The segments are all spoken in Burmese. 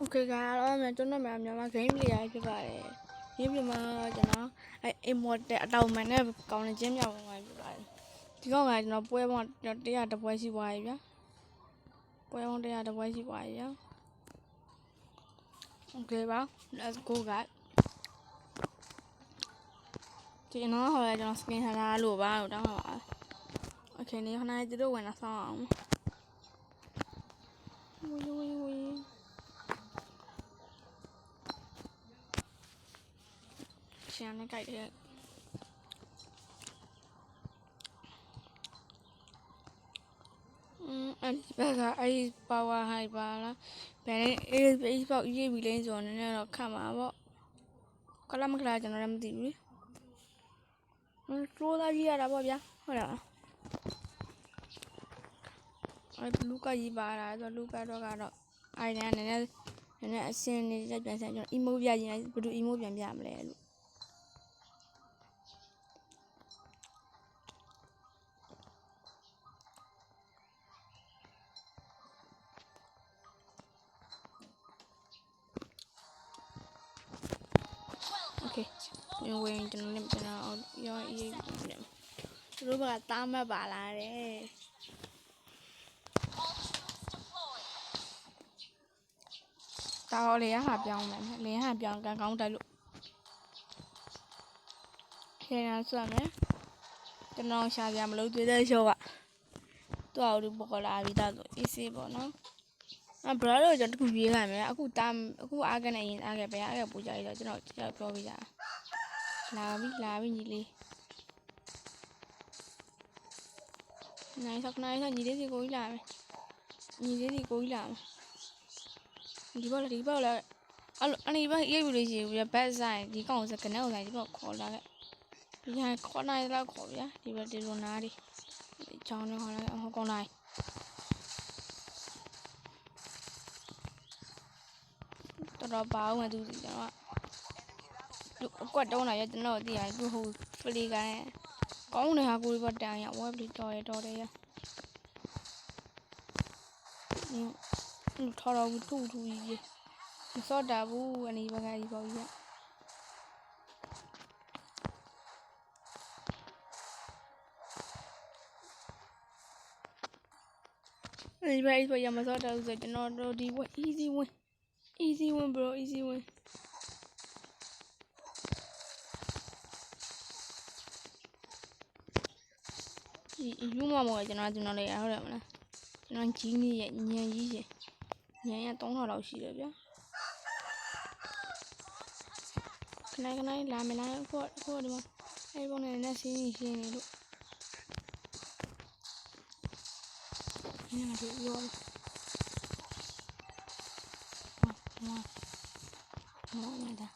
Okay ကတော့ကျွန်တော်မြန်မာ game player ဖြစ်ပါတယ် game မှာကျွန်တော်immortal အတောင်မှန်နဲ့ကောင်းတဲ့ချင်းမြောက်ဝင်သွားဖြစ်ပါတယ်ဒီကောင်ကကျွန်တော်ပွဲပေါင်း100တပွဲရှိသွားပြီဗျာပွဲပေါင်း100တပွဲရှိသွားပြီဗျာ Okay ပါ let's go guys ဒီနော်ဟောရကျွန်တော် skin ထားတာလို့ပါတော့တောင်းပါပါ Okay နေခဏလေးတို့ဝင်လာဆောင်အောင်ဝီရှမ်းနဲ့ကြိုက်တယ်အဲ့ဒီဘက်ကအဲ့ power high ပါလားဘယ်နဲ့အေးပေါက်ရေးပြီးလိမ့်ဆိုတော့နည်းနည်းတော့ခတ်မှာပေါ့ကလမကလာကျွန်တော်လည်းမသိဘူးလေလာကြီးရတာပေါ့ဗျာဟုတ်လားအဲ့လူကကြီးပါလာဆိုလူကတော့အိုင်နည်းနည်းအစင်းနေကြပြန်ဆက်ကျွန်တော် emote ပြရင်ဘယ်သူ emote ပြန်ပြမလဲလို့Okay ညဝင်ကျွန်တော်ရောအေးတယ်သူတို့ကတားမှတ်ပါလာတယ်တားလေရဟာပြောင်းမယ်လေဟာပြောင်းကန်ကောင်းတိုက်လို့ခေရဆွမ်းမယ်ကျွန်တော်ရှာပြမလို့တွေ့တဲ့ရှော့ကသူ့အော်ဒီပေါ်လာပြီးသားဆို easy ပေါ့နော်ဘရာတို့ကျွန်တော်တခုပြေးခိုင်းမယ်အခုအားကနေရင်အားခဲ့ပဲအားခဲ့ပူကြရတော့ကျွန်တော်ပြောပြကြလာပြီညီလေးနိုင်ဆောက်နိုင်ညီလေးစီကိုကြီးလာမယ်ညီလေးစီကိုကြီးလာမယ်ဒီဘောလည်းအနေဘရေးပြီးလို့ရှိရင်ဘက်ဆိုင်ဒီကောင်စကနေဆိုင်ဒီဘောခေါ်လာခဲ့ဒီဟာခေါ်နိုင်လားခေါ်ဗျာဒီဘက်ဒီလိုနားဒီချောင်းနဲ့ခေါ်လာဟောကောင်းလိုက်တော်ပါအောင်သူကျွန်တော်လူအကွက်တုံးလာရကျွန်တော်သိရတယ်သူဟိုဖလီကလည်းကောင်းနေဟာကိုရီဘတန်ရဝက်ပလီတော်တယ်ရထော်တော်ထူကြီးမစော့တာဘူးအနေဘက်ကကြီးပေါ့ကြီးဒီဘက်ရမစော့တာဆိုကျွန်တော်တို့ဒီ easy win bro easy winယူမမောကျွန်တော်လည်းဟုတ်တယ်မလားကျွန်တော်ကြီးနေရဲ့ညံကြီးရှင်ညံရ3000လောက်ရှိတယ်ဗျာခဏလာမလားခုဒီမှာအဲ့ဘုံနဲ့ဆင်းရှင်းနေလို့ညတို့ရောမတာ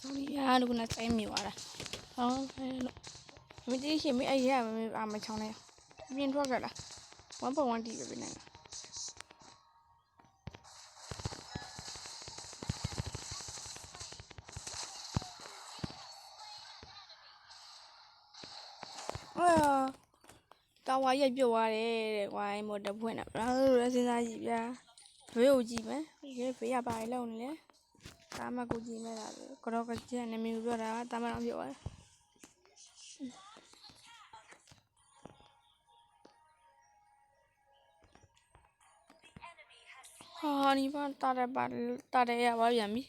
ဆိုရီရလူကနဲ့ဆိုင်မြေွားတာဟောလို့မတိရှိမအဲ့ရမချောင်းနဲ့ပြင်းထွက်ကြလား1.1 တီးပဲနေတာတာဝါရိုက်ပြုတ်သွားတယ်တဲ့ကွာအဲ့မော်တဖွင့်တာဘယ်လိုလဲစဉ်းစားကြည့်ဗျာဘေးကိုကြည့်မယ်ဘေးကပါလေလောက်နေလေတာမကိုကြည့်မဲ့တာပဲကတော့ကကျန်နေမျိုးပြောတာတာမတော့ပြောတယ်ဟာဒီဘာတာတယ်ရပါပြန်ပြီ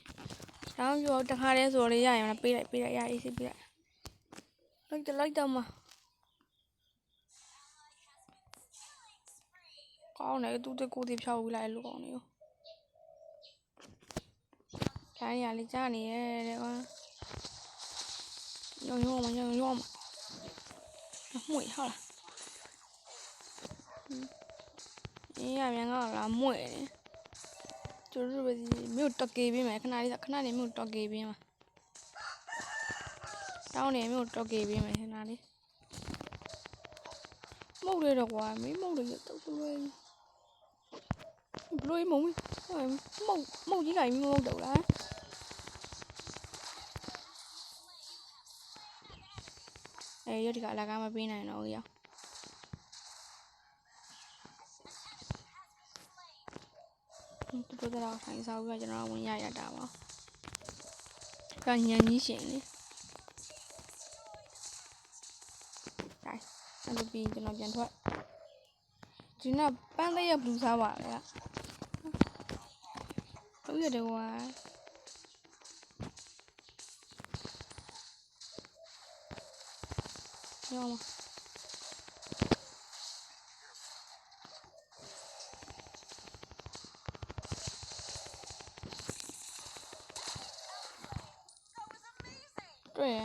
တောင်းပြောတခါတည်းဆိုလေရရင်ပေးလိုက်ရအေးစိပေးလိုက်တော့မကောင်းတယ်သူတကူတီဖြောက်ပြီးလိုက်လို့ကောင်းနေရောခိုင်းရလေးကြားနေရဲတဲ့ကွာရောမမှွေဟုတ်လားအေးရမြန်ကလာမွေတယ်ကျတို့ပဲမြို့တကေးပေးမယ်ခဏလေးမြို့တကေးပေးမှာတောင်းနေမြို့တကေးပေးမယ်ခဏလေးမုတ်ရတော့ကွာမင်းမုတ်ရတော့ဘလို့မုံကြီးလိုက်မုတ်တော့လားအေးရဒီကအလကားမပေးနိုင်တော့ရော ကိုယ်တော့ထိုင်စားပြီးတော့ကျွန်တော်ဝင်ရရတာပါကညံကြီးရှင်လေတိုင်းအဲ့လိုပြီးကျွန်တော်ပြန်ထွက်ဒီနောက်ပန်းသေးရဘလူးစားပါလေဟုတ်ရတယ်ကွာရောမတွေ့ရ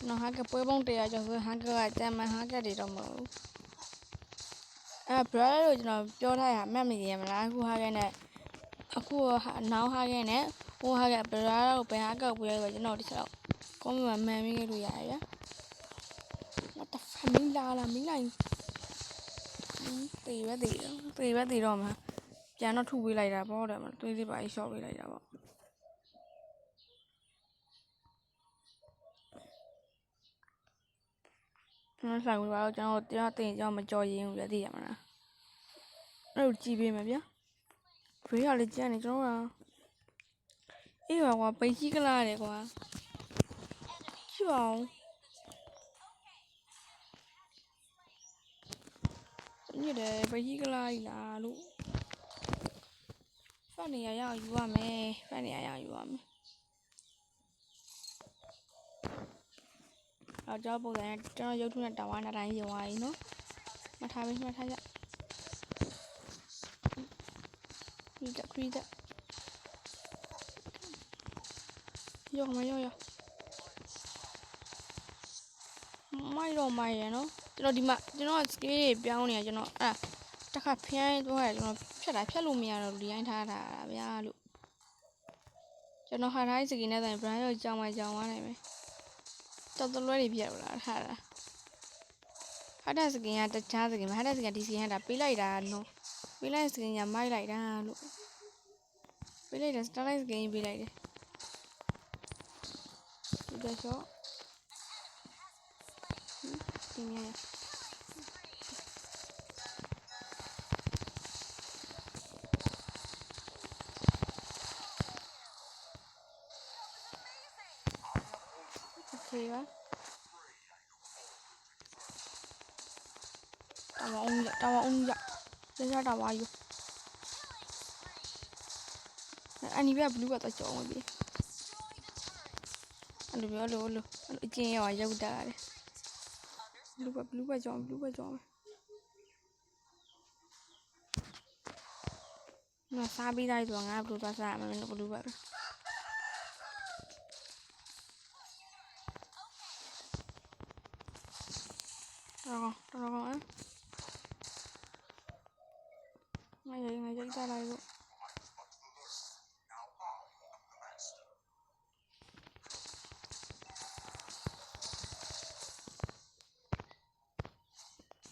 နော်ဟာကပွဲပုံတရားကျော်ဆိုဟာကတမ်းမဟာကတွေတော့မဟုတ်ဘရာတို့ကျွန်တော်ပြောထားရမှတ်မိရမလားအခုဟာကနဲ့အခုနောက်ဟာကနဲ့ဟိုဟာကဘရာတို့ဘယ်ဟာကောက်ပွဲဆိုကျွန်တော်ဒီချက်တော့ကောင်းမှမှန်ပြီးလို့ရတယ်ဗျာ What the fuck မင်းလာမင်းလိုက်တေးပဲတော့မှာပြန်တော့ထုပေးလိုက်တာပေါ့တယ်မတွေးသေးပါရှော့ပေးလိုက်တာပေါ့ကျွန်တော်ဆိုင်ဝင်ပါတော့ကျွန်တော်တရားတင်ကြောင်းမကြော်ရင်ဘူးလေသိရမလားအဲ့လိုကြည့်ပေးမယ်ဗျာဘေးကလည်းကြမ်းနေကျွန်တော်ကအေးပါကွာပိတ်ကြီးကလာတယ်ကွာကြည့်ပါဦးညစ်တယ်ပိတ်ကြီးကလာကြီးလားလို့ဖတ်နေရအောင်ယူရမယ်ဖတ်နေရအောင်ယူရမယ်အော်ကြောက်ပုံစံကျွန်တော်ရုပ်ထုနဲ့တာဝါနာတိုင်းယူသွားပြီနော်မှတ်ထားကြခရီးတက်ရောမရောမိုက်ရနော်ကျွန်တော်ဒီမှာကျွန်တော် scale ပြောင်းနေရကျွန်တော်အဲ့တခါဖျန်းသွားရကျွန်တော်ဖြတ်လို့မရတော့ဒီတိုင်းထားတာဗျာလို့ကျွန်တော်ဟာတိုင်း scale နဲ့တိုင်း brand ရောကြောင်းသွားနိုင်မယ်တော်တော်လွဲတွေပြရလားထားတာဟာတဲ့ scale ကတခြား scale မှာဟာတဲ့ scale ဒီ scale ကဒါပေးလိုက်တာနော်ပေးလိုက် scale ကမိုက်လိုက်တာလို့ပေးလိုက်တယ် starlight scale ပေးလိုက်တယ်ဒီတော့ဒီမြင်Okay ပါတာဝအောင်ရရတာဝါယူအန်နီဘဘလူးကတော့ကြောင်းဝင်ပြီအဲ့လိုပြောလို့အကျင်းရောရုပ်တာတယ်ဘလူးပဲကြောင်းငါစားပြီးသားဆိုငါဘလူးသွားစားမှာမင်းတို့ဘလူးပဲတော်ငါရိုက်တာလိုက်လို့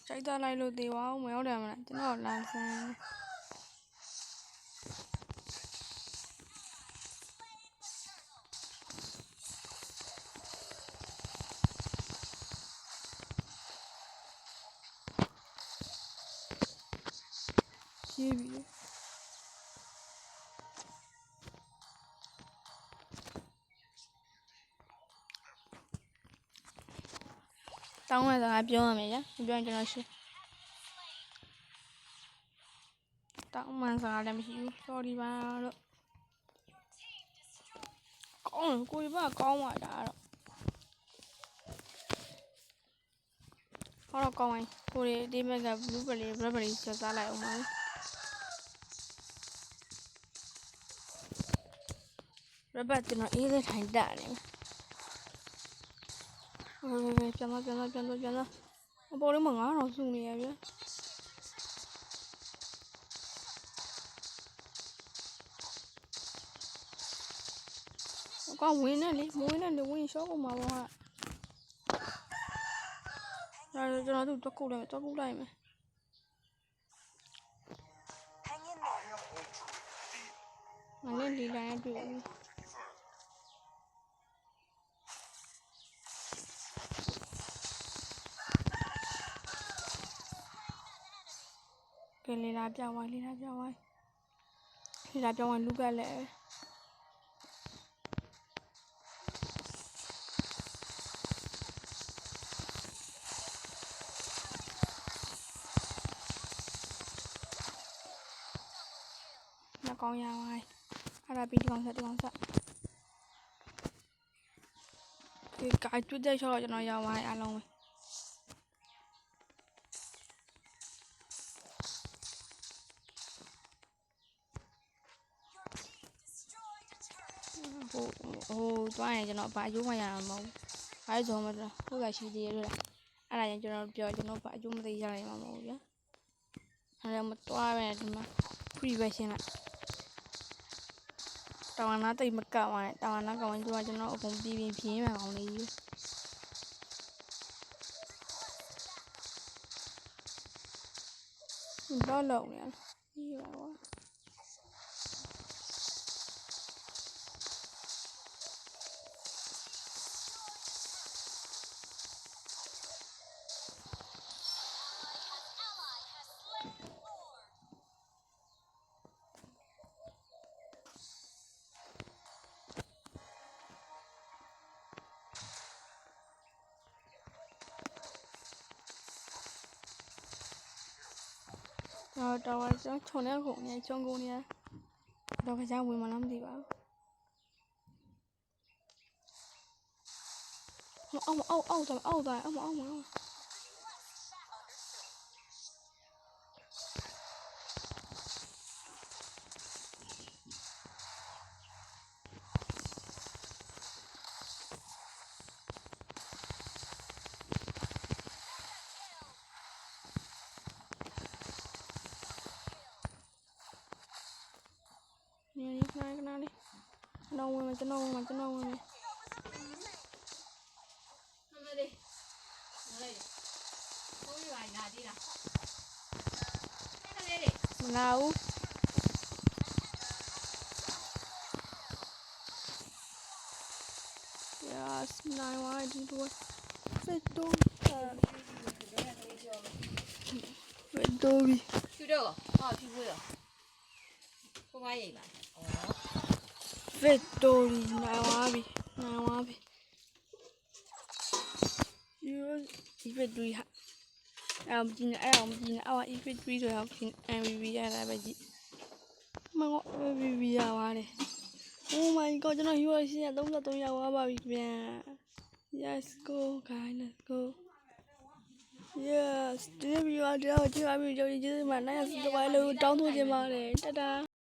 ရိုက်တာလိုက်လို့တေးဝအောင်မရောက်တယ်မလားကျွန်တော်လမ်းဆန်းရေးပြီတောင်းမှစကားပြောရမယ်ဗျာပြောရင်ကျွန်တော်ရှင်းတောင်းမှစကားလည်းမရှိဘူး sorry ပါလို့ကောင်းကိုကြီးကကောင်းပါတာတော့ဟောတော့ကောင်းပါကိုရီဒီဘက်က blue berry ချက်စားလိုက်အောင်ပါရဘတ်ကျွန်တော်အေးလေးထိုင်တက်နေပြန်တော့အပေါ်လေးမှာ9000စုနေရဗျာကောင်းဝင်နေလေဝင်ရှော့ကုန်မှာပေါ့ဟာကျွန်တော်တို့တော့ကုတ်လိုက်မယ်ငါလည်းဒီလိုင်းတွေ့ပြီကလေးလာပြဝိုင်း ဒီလာပြောင်းဝင်လူကလည်းနောက်ကောင်းရပါအဲ့ဒါပြီးဒီကောင်ဆက်ဒီကောင်ဆက်ဒီကာကျွတ်တဲ့ချောကျွန်တော်ရောက်ပါအားလုံးပဲဟိုတွားရင်ကျွန်တော်ဘာအကျိုးမရအောင်မဟုတ်ဘူးဘာလို့ဆိုမှတော့ခုကရှိသေးတယ်အဲ့ဒါကြောင့်ကျွန်တော်ပြောကျွန်တော်ဘာအကျိုးမသိရနိုင်မှာမဟုတ်ဘူးဗျာအဲ့ဒါမတွားပဲဒီမှာ free version လားတောင်နာတိတ်မကပါနဲ့တောင်နာကောင်ကျွန်တော်အကုန်ပြင်းပြင်းမှာကောင်လေးကြီးတော့လုံးနေပြီပါကွာတော့ကျွန်တော်ချုံနေခုနေချုံကုန်နေတော့ကြောင်ဝင်မလားမသိပါဘူးအောက်သွားအောက်นี่ขนาดนี้น้องဝင်မယ်ကျွန်တော်ဝင်မယ်မမလေးမလေးဘိုးရွာလာသေးလားမလေးလေမလာဘူးyes နိုင်ဝိုင်းဒီတော့စစ်တော့ဖက်တိုရီဖြူတော့ဟောဖြူဖို့ရောကိုမရိပ်ပါဖက်တိုရီနိုင်ဝါပြီဒီဖက်တိုရီဟာအောင်ကြည့်နေအော် if it 3ဆိုတော့ MVP ရတာပဲကြည့်မငေါ MVP ရပါတယ် Oh my god ကျွန်တော် hero ရှင်းရ33ရောက်သွားပါပြီဗျာ Yes go guys let's go Yes ဒီဗီဒီယိုအကြောင်းကြည့်ပါပြီကျေးဇူးတင်ပါတယ်နိုင်ရစတဲ့ဘာလို့တောင်းဆိုချင်ပါတယ်တတာ